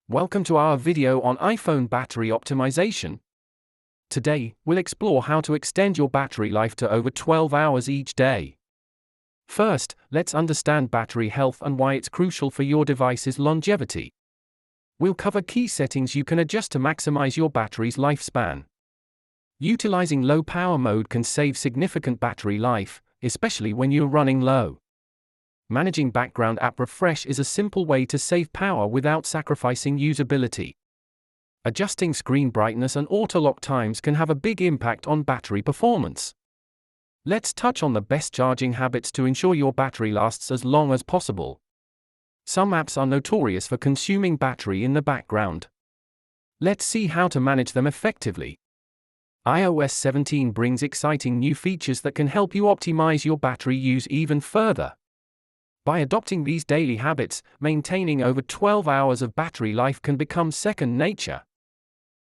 Welcome to our video on iPhone battery optimization. Today, we'll explore how to extend your battery life to over 12 hours each day. First, let's understand battery health and why it's crucial for your device's longevity. We'll cover key settings you can adjust to maximize your battery's lifespan. Utilizing low power mode can save significant battery life, especially when you're running low. Managing background app refresh is a simple way to save power without sacrificing usability. Adjusting screen brightness and auto-lock times can have a big impact on battery performance. Let's touch on the best charging habits to ensure your battery lasts as long as possible. Some apps are notorious for consuming battery in the background. Let's see how to manage them effectively. iOS 17 brings exciting new features that can help you optimize your battery use even further. By adopting these daily habits, maintaining over 12 hours of battery life can become second nature.